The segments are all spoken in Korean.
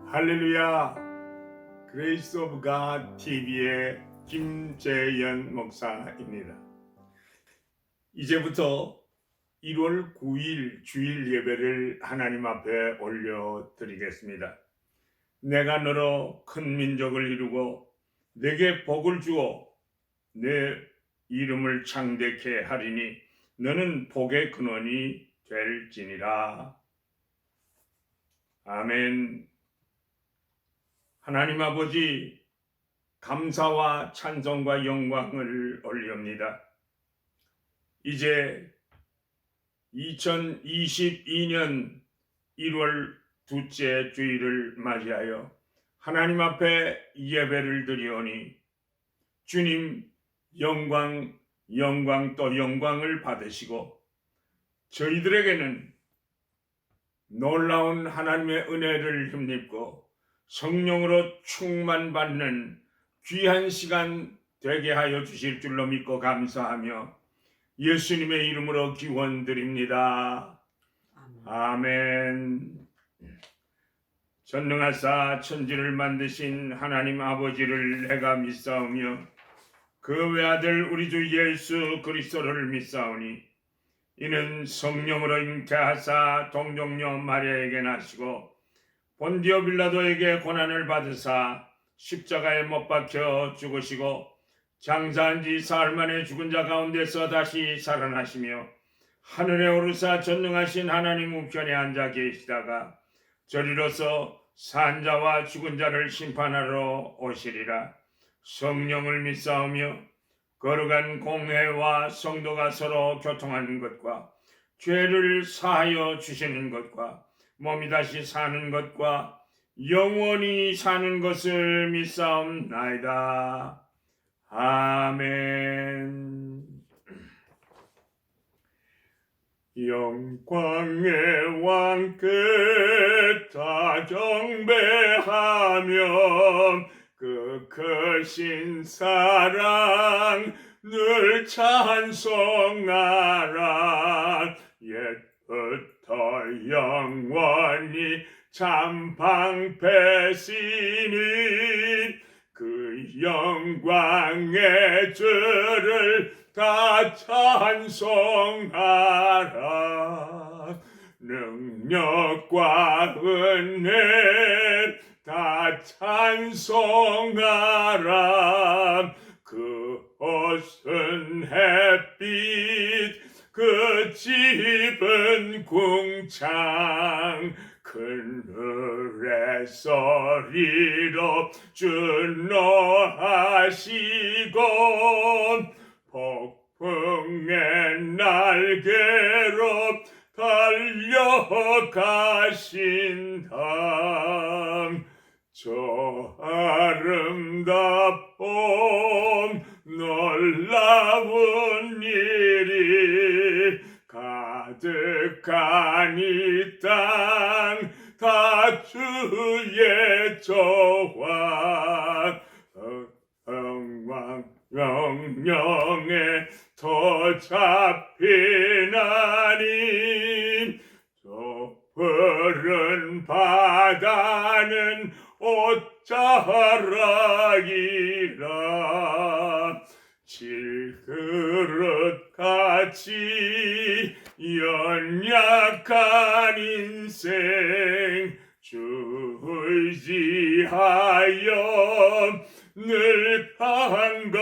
할렐루야. 그레이스 오브 갓 TV의 김재현 목사입니다. 이제부터 1월 9일 주일 예배를 하나님 앞에 올려드리겠습니다. 내가 너로 큰 민족을 이루고 내게 복을 주어 내 이름을 창대케 하리니 너는 복의 근원이 될지니라. 아멘. 하나님 아버지, 감사와 찬송과 영광을 올립니다. 이제 2022년 1월 둘째 주일을 맞이하여 하나님 앞에 예배를 드리오니 주님 영광 또 영광을 받으시고 저희들에게는 놀라운 하나님의 은혜를 힘입고 성령으로 충만받는 귀한 시간 되게 하여 주실 줄로 믿고 감사하며 예수님의 이름으로 기원드립니다. 아멘. 전능하사 천지를 만드신 하나님 아버지를 내가 믿사오며 그 외아들 우리 주 예수 그리스도를 믿사오니 이는 성령으로 잉태하사 동정녀 마리아에게 나시고 본디오 빌라도에게 고난을 받으사 십자가에 못 박혀 죽으시고 장사한 지 사흘 만에 죽은 자 가운데서 다시 살아나시며 하늘에 오르사 전능하신 하나님 우편에 앉아 계시다가 저리로서 산 자와 죽은 자를 심판하러 오시리라. 성령을 믿사오며 거룩한 공회와 성도가 서로 교통하는 것과 죄를 사하여 주시는 것과 몸이 다시 사는 것과 영원히 사는 것을 믿사옵나이다. 아멘. 영광의 왕 끝다 경배하며 그 크신 사랑 늘 찬송하라. 옛부터 영원히 참 방패시니 그 영광의 주를 다 찬송하라. 능력과 은혜 다 찬송하라. 그 옷은 햇빛 그 집은 궁창 그늘의 소리로 준노하시고 폭풍의 날개로 달려가신다. 저 아름답고 놀라운 일이 가득한 이 땅 다 주의 조화 명령에 더 잡히나니 저 푸른 바다는 옷자락이라. 질그릇같이 연약한 인생 주 의지하여 늘 강건하리.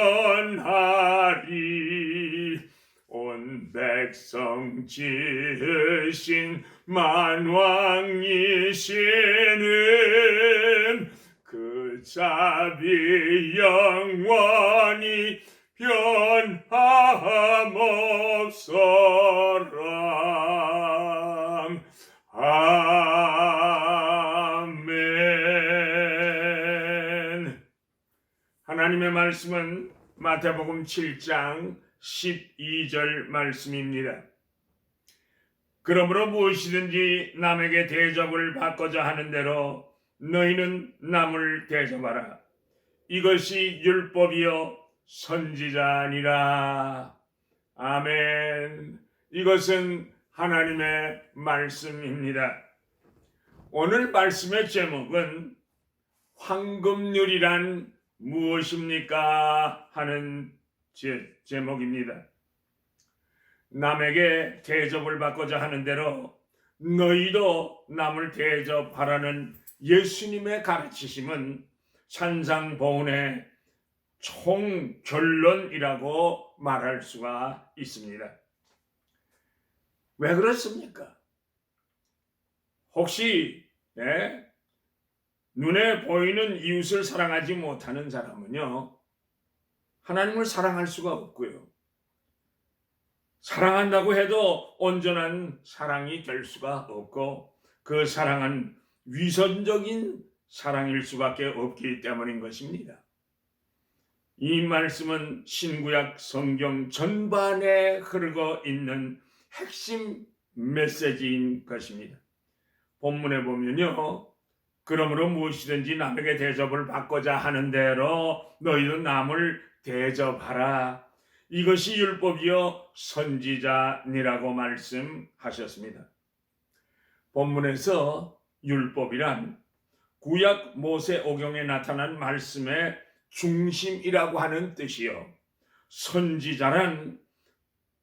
온 백성 지으신 만왕이시는 그 자비 영원히 변함없어라. 아멘. 하나님의 말씀은 마태복음 7장 12절 말씀입니다. 그러므로 무엇이든지 남에게 대접을 받고자 하는 대로 너희는 남을 대접하라. 이것이 율법이요 선지자니라. 아멘. 이것은 하나님의 말씀입니다. 오늘 말씀의 제목은 황금률이란 무엇입니까? 하는 제목입니다. 남에게 대접을 받고자 하는 대로 너희도 남을 대접하라는 예수님의 가르치심은 산상보훈의 총결론이라고 말할 수가 있습니다. 왜 그렇습니까? 혹시 눈에 보이는 이웃을 사랑하지 못하는 사람은요, 하나님을 사랑할 수가 없고요. 사랑한다고 해도 온전한 사랑이 될 수가 없고, 그 사랑은 위선적인 사랑일 수밖에 없기 때문인 것입니다. 이 말씀은 신구약 성경 전반에 흐르고 있는 핵심 메시지인 것입니다. 본문에 보면요, 그러므로 무엇이든지 남에게 대접을 받고자 하는 대로 너희도 남을 대접하라. 이것이 율법이요 선지자니라고 말씀하셨습니다. 본문에서 율법이란 구약 모세오경에 나타난 말씀의 중심이라고 하는 뜻이요, 선지자란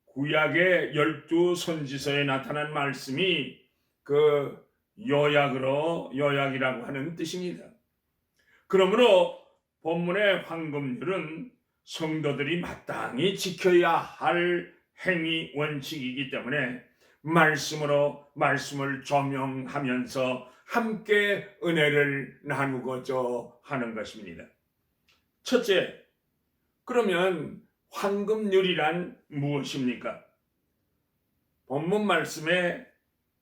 구약의 12선지서에 나타난 말씀이 그 요약이라고 하는 뜻입니다. 그러므로 본문의 황금률은 성도들이 마땅히 지켜야 할 행위 원칙이기 때문에 말씀을 조명하면서 함께 은혜를 나누고자 하는 것입니다. 첫째, 그러면 황금률이란 무엇입니까? 본문 말씀에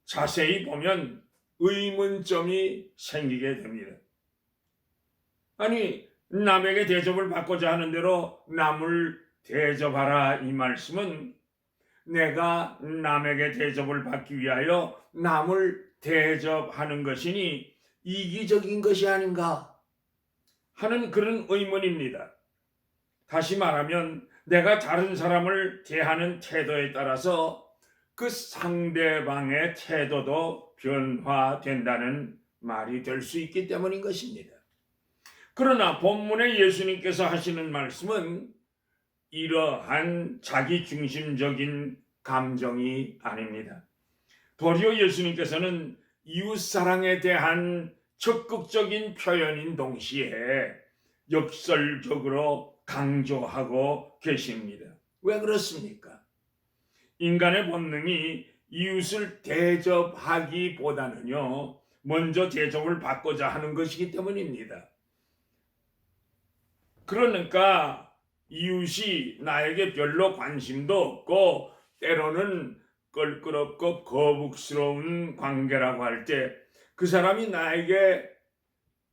자세히 보면 의문점이 생기게 됩니다. 아니, 남에게 대접을 받고자 하는 대로 남을 대접하라, 이 말씀은 내가 남에게 대접을 받기 위하여 남을 대접하는 것이니 이기적인 것이 아닌가 하는 그런 의문입니다. 다시 말하면 내가 다른 사람을 대하는 태도에 따라서 그 상대방의 태도도 변화된다는 말이 될 수 있기 때문인 것입니다. 그러나 본문에 예수님께서 하시는 말씀은 이러한 자기중심적인 감정이 아닙니다. 도리어 예수님께서는 이웃사랑에 대한 적극적인 표현인 동시에 역설적으로 강조하고 계십니다. 왜 그렇습니까? 인간의 본능이 이웃을 대접하기보다는요, 먼저 대접을 받고자 하는 것이기 때문입니다. 그러니까 이웃이 나에게 별로 관심도 없고 때로는 껄끄럽고 거북스러운 관계라고 할 때 그 사람이 나에게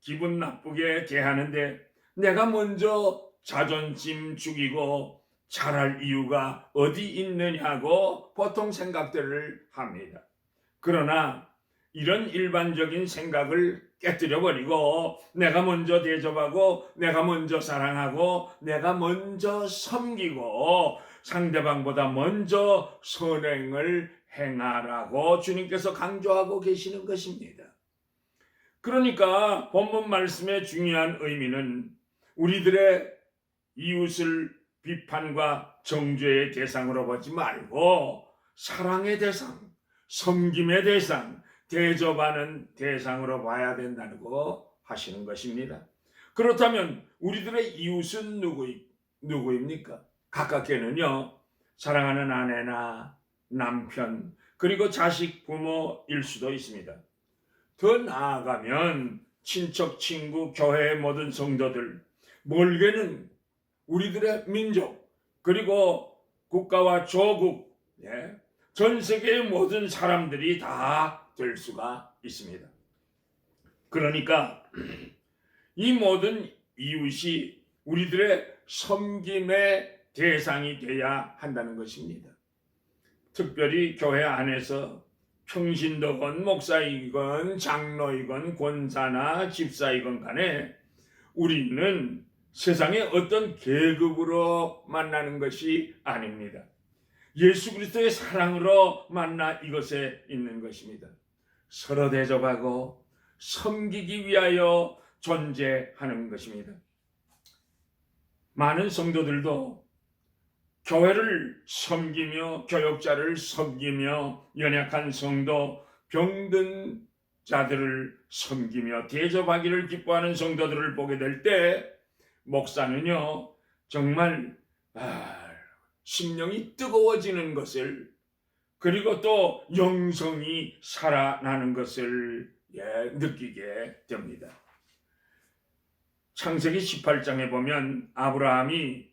기분 나쁘게 대하는데 내가 먼저 자존심 죽이고 잘할 이유가 어디 있느냐고 보통 생각들을 합니다. 그러나 이런 일반적인 생각을 깨뜨려버리고 내가 먼저 대접하고 내가 먼저 사랑하고 내가 먼저 섬기고 상대방보다 먼저 선행을 행하라고 주님께서 강조하고 계시는 것입니다. 그러니까 본문 말씀의 중요한 의미는 우리들의 이웃을 비판과 정죄의 대상으로 보지 말고 사랑의 대상, 섬김의 대상, 대접하는 대상으로 봐야 된다고 하시는 것입니다. 그렇다면 우리들의 이웃은 누구입니까? 가깝게는요, 사랑하는 아내나 남편, 그리고 자식, 부모일 수도 있습니다. 더 나아가면 친척, 친구, 교회의 모든 성도들, 멀게는 우리들의 민족, 그리고 국가와 조국, 전 세계의 모든 사람들이 다 될 수가 있습니다. 그러니까 이 모든 이웃이 우리들의 섬김의 대상이 되어야 한다는 것입니다. 특별히 교회 안에서 평신도건 목사이건 장로이건 권사나 집사이건 간에 우리는 세상의 어떤 계급으로 만나는 것이 아닙니다. 예수 그리스도의 사랑으로 만나 이것에 있는 것입니다. 서로 대접하고 섬기기 위하여 존재하는 것입니다. 많은 성도들도 교회를 섬기며 교역자를 섬기며 연약한 성도, 병든 자들을 섬기며 대접하기를 기뻐하는 성도들을 보게 될 때 목사는요 정말 심령이 뜨거워지는 것을, 그리고 또 영성이 살아나는 것을 느끼게 됩니다. 창세기 18장에 보면 아브라함이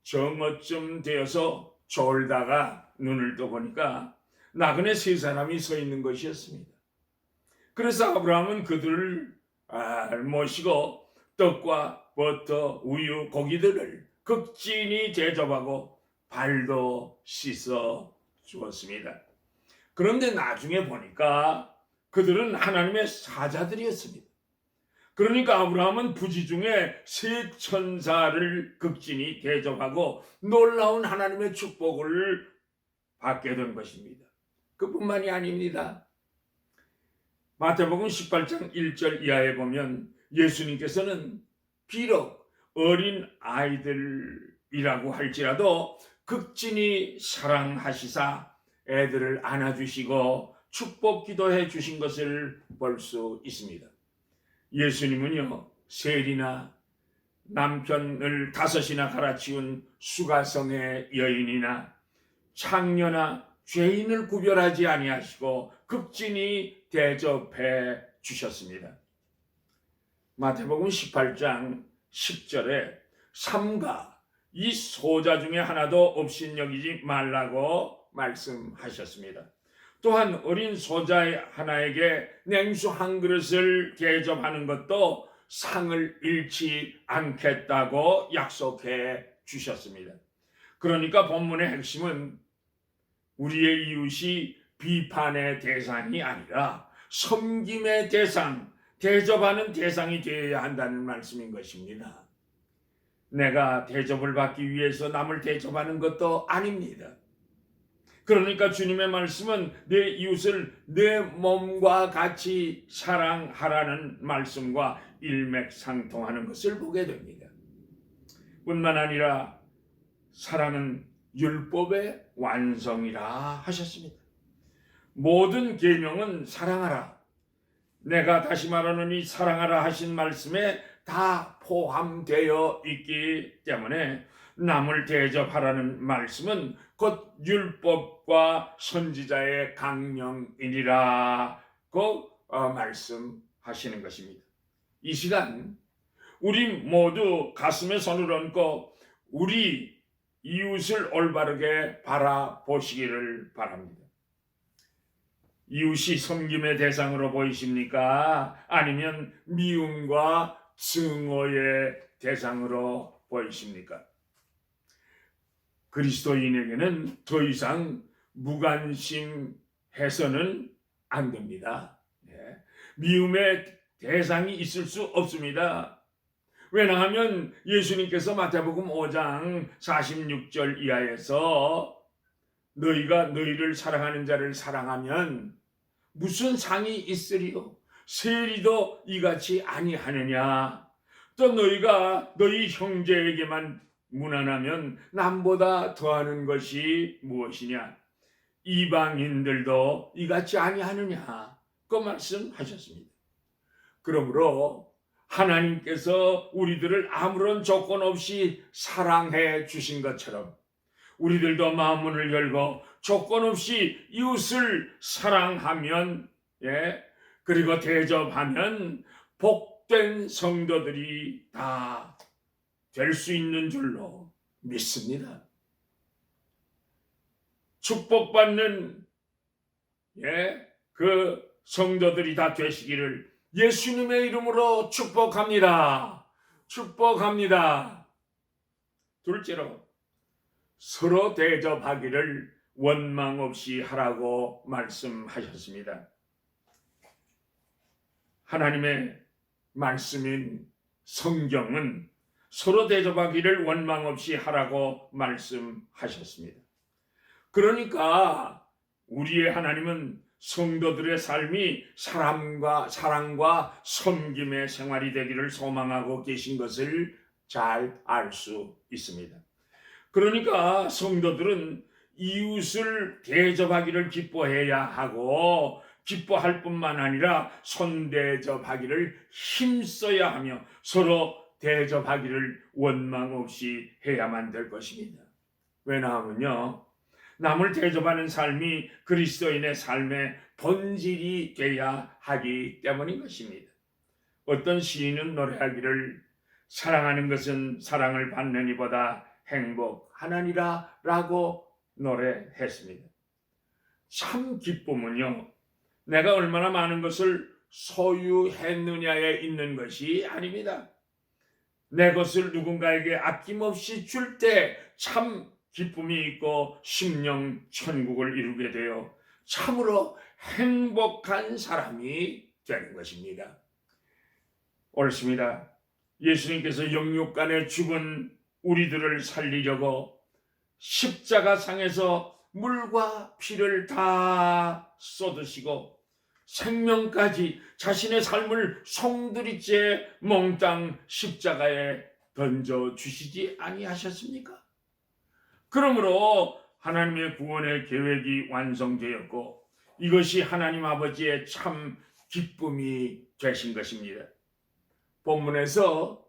정오쯤 되어서 졸다가 눈을 떠보니까 나그네 세 사람이 서 있는 것이었습니다. 그래서 아브라함은 그들을 모시고 떡과 버터, 우유, 고기들을 극진히 대접하고 발도 씻어 주었습니다. 그런데 나중에 보니까 그들은 하나님의 사자들이었습니다. 그러니까 아브라함은 부지 중에 세 천사를 극진히 대접하고 놀라운 하나님의 축복을 받게 된 것입니다. 그뿐만이 아닙니다. 마태복음 18장 1절 이하에 보면 예수님께서는 비록 어린 아이들이라고 할지라도 극진히 사랑하시사 애들을 안아주시고 축복 기도해 주신 것을 볼 수 있습니다. 예수님은요 세리나 남편을 5이나 갈아치운 수가성의 여인이나 창녀나 죄인을 구별하지 아니하시고 극진히 대접해 주셨습니다. 마태복음 18장 10절에 삼가 이 소자 중에 하나도 업신여기지 말라고 말씀하셨습니다. 또한 어린 소자 하나에게 냉수 한 그릇을 대접하는 것도 상을 잃지 않겠다고 약속해 주셨습니다. 그러니까 본문의 핵심은 우리의 이웃이 비판의 대상이 아니라 섬김의 대상, 대접하는 대상이 되어야 한다는 말씀인 것입니다. 내가 대접을 받기 위해서 남을 대접하는 것도 아닙니다. 그러니까 주님의 말씀은 내 이웃을 내 몸과 같이 사랑하라는 말씀과 일맥상통하는 것을 보게 됩니다. 뿐만 아니라 사랑은 율법의 완성이라 하셨습니다. 모든 계명은 사랑하라. 내가 다시 말하노니 사랑하라 하신 말씀에 다 포함되어 있기 때문에 남을 대접하라는 말씀은 곧 율법과 선지자의 강령이니라고 말씀하시는 것입니다. 이 시간 우리 모두 가슴에 손을 얹고 우리 이웃을 올바르게 바라보시기를 바랍니다. 이웃이 섬김의 대상으로 보이십니까? 아니면 미움과 증오의 대상으로 보이십니까? 그리스도인에게는 더 이상 무관심해서는 안 됩니다. 미움의 대상이 있을 수 없습니다. 왜냐하면 예수님께서 마태복음 5장 46절 이하에서 너희가 너희를 사랑하는 자를 사랑하면 무슨 상이 있으리요? 세리도 이같이 아니하느냐? 또 너희가 너희 형제에게만 무난하면 남보다 더하는 것이 무엇이냐? 이방인들도 이같이 아니하느냐? 그 말씀하셨습니다. 그러므로 하나님께서 우리들을 아무런 조건 없이 사랑해 주신 것처럼 우리들도 마음문을 열고 조건 없이 이웃을 사랑하면 그리고 대접하면 복된 성도들이 다 될 수 있는 줄로 믿습니다. 축복받는 그 성도들이 다 되시기를 예수님의 이름으로 축복합니다. 축복합니다. 둘째로 서로 대접하기를 원망 없이 하라고 말씀하셨습니다. 하나님의 말씀인 성경은 서로 대접하기를 원망 없이 하라고 말씀하셨습니다. 그러니까 우리의 하나님은 성도들의 삶이 사랑과 섬김의 생활이 되기를 소망하고 계신 것을 잘 알 수 있습니다. 그러니까 성도들은 이웃을 대접하기를 기뻐해야 하고, 기뻐할 뿐만 아니라 손대접하기를 힘써야 하며 서로 대접하기를 원망 없이 해야만 될 것입니다. 왜냐하면요, 남을 대접하는 삶이 그리스도인의 삶의 본질이 돼야 하기 때문인 것입니다. 어떤 시인은 노래하기를 사랑하는 것은 사랑을 받는 이보다 행복하나니라 라고 노래했습니다. 참 기쁨은요, 내가 얼마나 많은 것을 소유했느냐에 있는 것이 아닙니다. 내 것을 누군가에게 아낌없이 줄 때 참 기쁨이 있고 심령 천국을 이루게 되어 참으로 행복한 사람이 되는 것입니다. 옳습니다. 예수님께서 영육간에 죽은 우리들을 살리려고 십자가상에서 물과 피를 다 쏟으시고 생명까지 자신의 삶을 송두리째 몽땅 십자가에 던져주시지 아니하셨습니까? 그러므로 하나님의 구원의 계획이 완성되었고 이것이 하나님 아버지의 참 기쁨이 되신 것입니다. 본문에서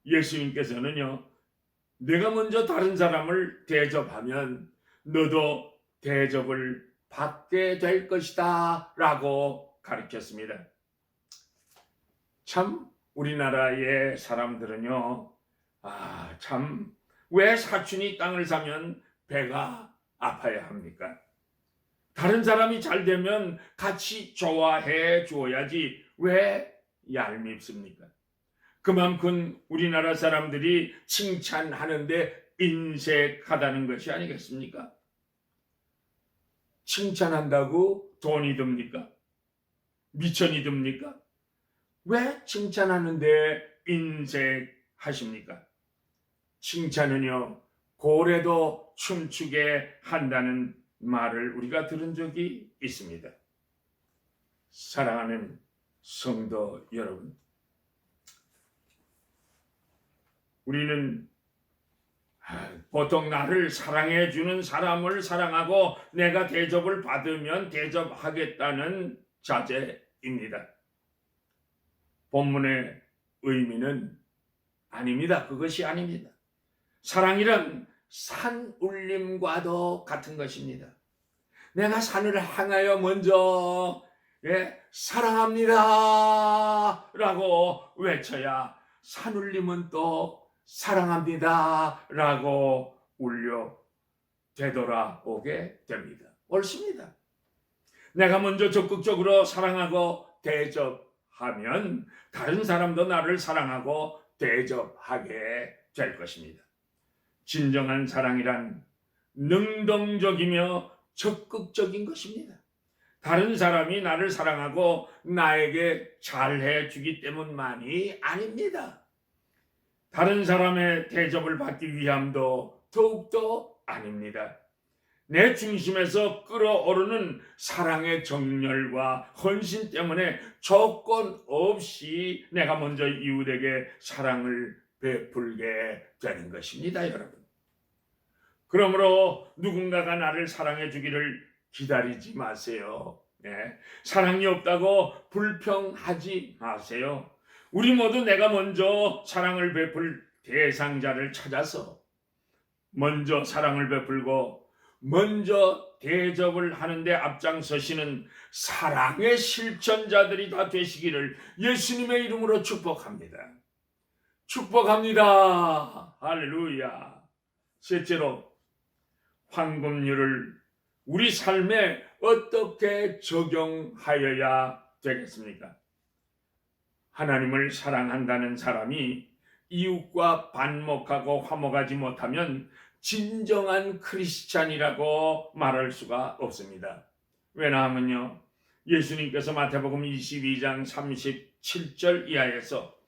예수님께서는요, 내가 먼저 다른 사람을 대접하면 너도 대접을 받게 될 것이다 라고 가르쳤습니다. 참 우리나라의 사람들은요, 참 왜 사촌이 땅을 사면 배가 아파야 합니까? 다른 사람이 잘 되면 같이 좋아해 주어야지 왜 얄밉습니까? 그만큼 우리나라 사람들이 칭찬하는데 인색하다는 것이 아니겠습니까? 칭찬한다고 돈이 듭니까? 미천이 듭니까? 왜 칭찬하는데 인색하십니까? 칭찬은요, 고래도 춤추게 한다는 말을 우리가 들은 적이 있습니다. 사랑하는 성도 여러분, 우리는 보통 나를 사랑해 주는 사람을 사랑하고 내가 대접을 받으면 대접하겠다는 자세입니다. 본문의 의미는 아닙니다. 그것이 아닙니다. 사랑이란 산 울림과도 같은 것입니다. 내가 산을 향하여 먼저 사랑합니다 라고 외쳐야 산 울림은 또 사랑합니다 라고 울려 되돌아오게 됩니다. 옳습니다. 내가 먼저 적극적으로 사랑하고 대접하면 다른 사람도 나를 사랑하고 대접하게 될 것입니다. 진정한 사랑이란 능동적이며 적극적인 것입니다. 다른 사람이 나를 사랑하고 나에게 잘해 주기 때문만이 아닙니다. 다른 사람의 대접을 받기 위함도 더욱더 아닙니다. 내 중심에서 끓어오르는 사랑의 정열과 헌신 때문에 조건 없이 내가 먼저 이웃에게 사랑을 베풀게 되는 것입니다, 여러분. 그러므로 누군가가 나를 사랑해 주기를 기다리지 마세요. 사랑이 없다고 불평하지 마세요. 우리 모두 내가 먼저 사랑을 베풀 대상자를 찾아서 먼저 사랑을 베풀고 먼저 대접을 하는데 앞장서시는 사랑의 실천자들이 다 되시기를 예수님의 이름으로 축복합니다. 축복합니다. 할렐루야. 셋째로, 황금률을 우리 삶에 어떻게 적용하여야 되겠습니까? 하나님을 사랑한다는 사람이 이웃과 반목하고 화목하지 못하면 진정한 크리스찬이라고 말할 수가 없습니다. 왜냐하면요, 예수님께서 마태복음 22장 37절 이하에서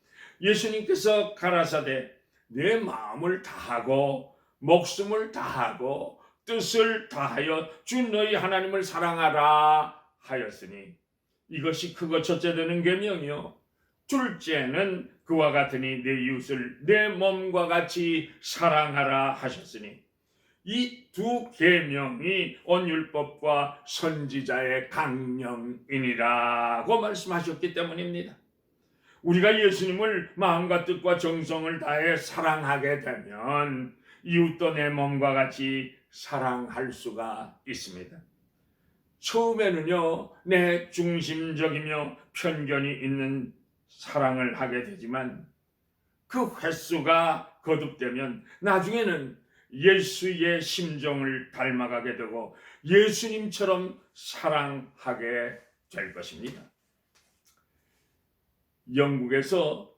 예수님께서 가라사대 내 마음을 다하고 목숨을 다하고 뜻을 다하여 주 너희 하나님을 사랑하라 하였으니 이것이 크고 첫째 되는 계명이요 둘째는 그와 같으니 내 이웃을 내 몸과 같이 사랑하라 하셨으니 이 두 계명이 온 율법과 선지자의 강령이니라고 말씀하셨기 때문입니다. 우리가 예수님을 마음과 뜻과 정성을 다해 사랑하게 되면 이웃도 내 몸과 같이 사랑할 수가 있습니다. 처음에는요, 내 중심적이며 편견이 있는 사랑을 하게 되지만 그 횟수가 거듭되면 나중에는 예수의 심정을 닮아가게 되고 예수님처럼 사랑하게 될 것입니다. 영국에서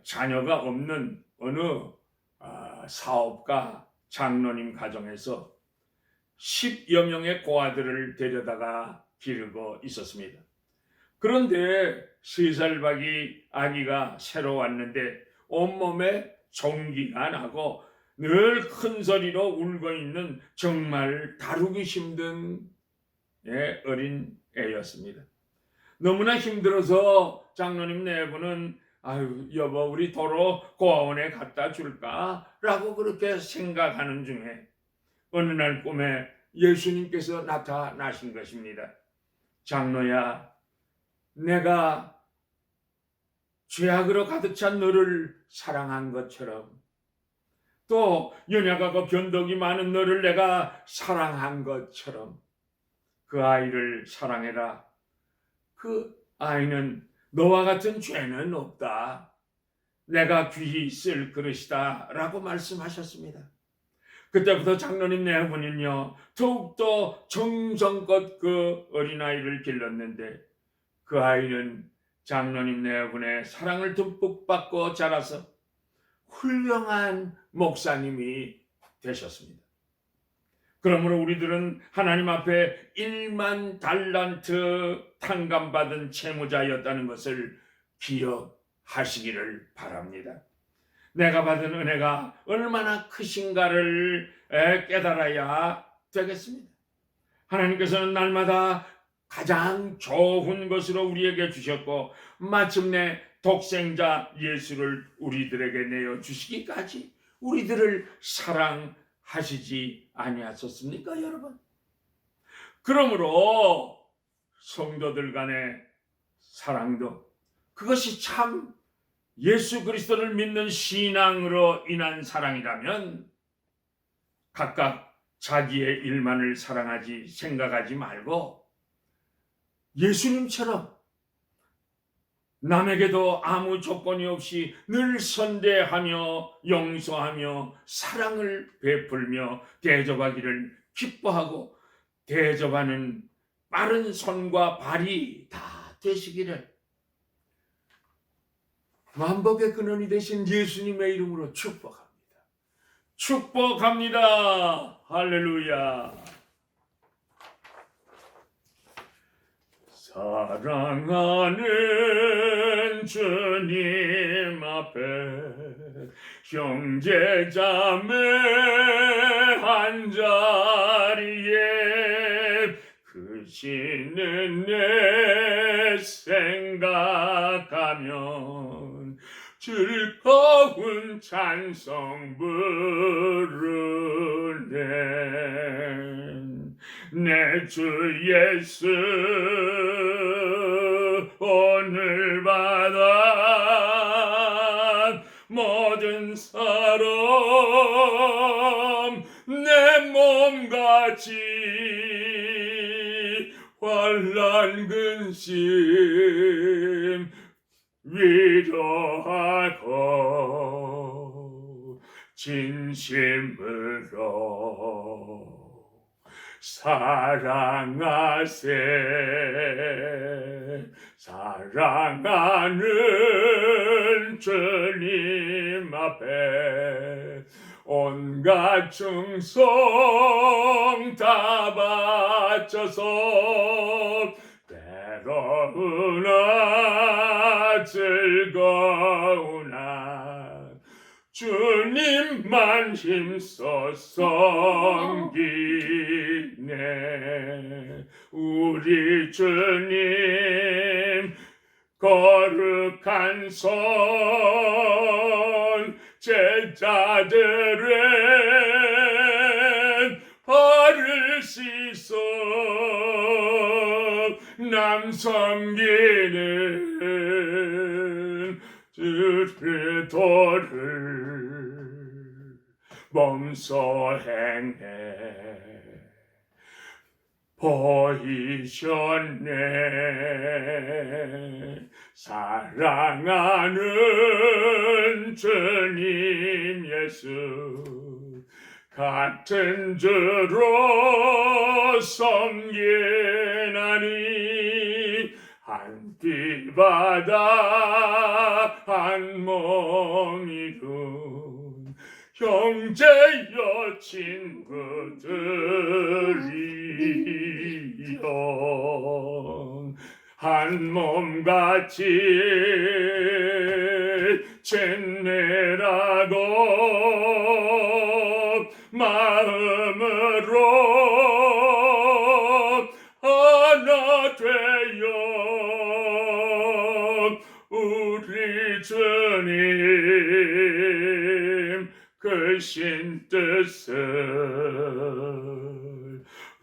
자녀가 없는 어느 사업가 장로님 가정에서 10여 명의 고아들을 데려다가 기르고 있었습니다. 그런데 3살 박이 아기가 새로 왔는데 온몸에 종기가 나고 늘 큰 소리로 울고 있는 정말 다루기 힘든 어린 애였습니다. 너무나 힘들어서 장로님 내부는 아유 여보 우리 도로 고아원에 갖다 줄까? 라고 그렇게 생각하는 중에 어느 날 꿈에 예수님께서 나타나신 것입니다. 장로야, 내가 죄악으로 가득 찬 너를 사랑한 것처럼 또 연약하고 변덕이 많은 너를 내가 사랑한 것처럼 그 아이를 사랑해라. 그 아이는 너와 같은 죄는 없다. 내가 귀히 쓸 그릇이다. 라고 말씀하셨습니다. 그때부터 장로님 내분은요 더욱더 정성껏 그 어린아이를 길렀는데 그 아이는 장로님 내분의 사랑을 듬뿍 받고 자라서 훌륭한 목사님이 되셨습니다. 그러므로 우리들은 하나님 앞에 1만 달란트 탕감받은 채무자였다는 것을 기억하시기를 바랍니다. 내가 받은 은혜가 얼마나 크신가를 깨달아야 되겠습니다. 하나님께서는 날마다 가장 좋은 것으로 우리에게 주셨고 마침내 독생자 예수를 우리들에게 내어주시기까지 우리들을 사랑하시지 아니하셨습니까, 여러분? 그러므로 성도들 간의 사랑도 그것이 참 예수 그리스도를 믿는 신앙으로 인한 사랑이라면 각각 자기의 일만을 사랑하지 생각하지 말고 예수님처럼 남에게도 아무 조건이 없이 늘 선대하며 용서하며 사랑을 베풀며 대접하기를 기뻐하고 대접하는 빠른 손과 발이 다 되시기를 만복의 근원이 되신 예수님의 이름으로 축복합니다. 축복합니다. 할렐루야. 사랑하는 주님 앞에 형제자매 한자리에 크시는 내 생각하면 즐거운 찬송 부르네. 내 주 예수 오늘 받아 모든 사람 내 몸같이 환난 근심 위로하고 진심으로 사랑하세. 사랑하는 주님 앞에 온갖 충성 다 바쳐서 때로우나 즐거우나 주님만 힘써 섬기네. 우리 주님 거룩한 손 제자들은 발을 씻어 남 섬기는 주의 도를 몸소 행해 보이셨네. 사랑하는 주님 예수 같은 주로 섬기나니 한 피바다 한 몸이룬 형제여 친구들이여 한 몸같이 챈내라고 마음으로 하나 되어 우리 주님 크신 뜻을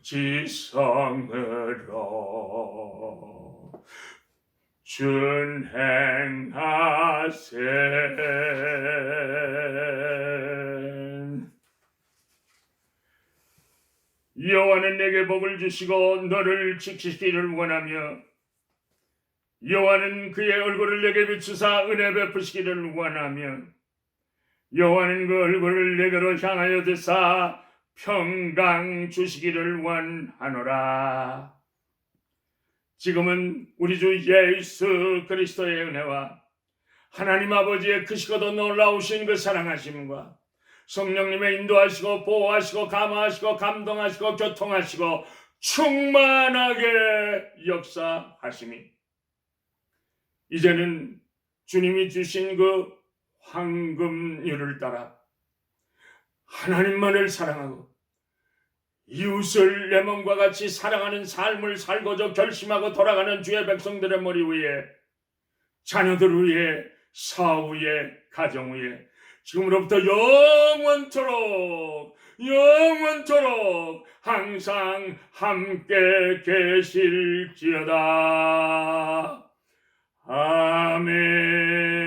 지성으로 준행하세. 여호와는 내게 복을 주시고 너를 지키시기를 원하며 여호와는 그의 얼굴을 내게 비추사 은혜 베푸시기를 원하며 여호와는 그 얼굴을 내게로 향하여 드사 평강 주시기를 원하노라. 지금은 우리 주 예수 그리스도의 은혜와 하나님 아버지의 크시고도 놀라우신 그 사랑하심과 성령님의 인도하시고 보호하시고 감화하시고 감동하시고 교통하시고 충만하게 역사하심이 이제는 주님이 주신 그 황금률을 따라 하나님만을 사랑하고 이웃을 내 몸과 같이 사랑하는 삶을 살고자 결심하고 돌아가는 주의 백성들의 머리 위에 자녀들 위에 사후 위에 가정 위에 지금으로부터 영원토록 항상 함께 계실지어다. 아멘.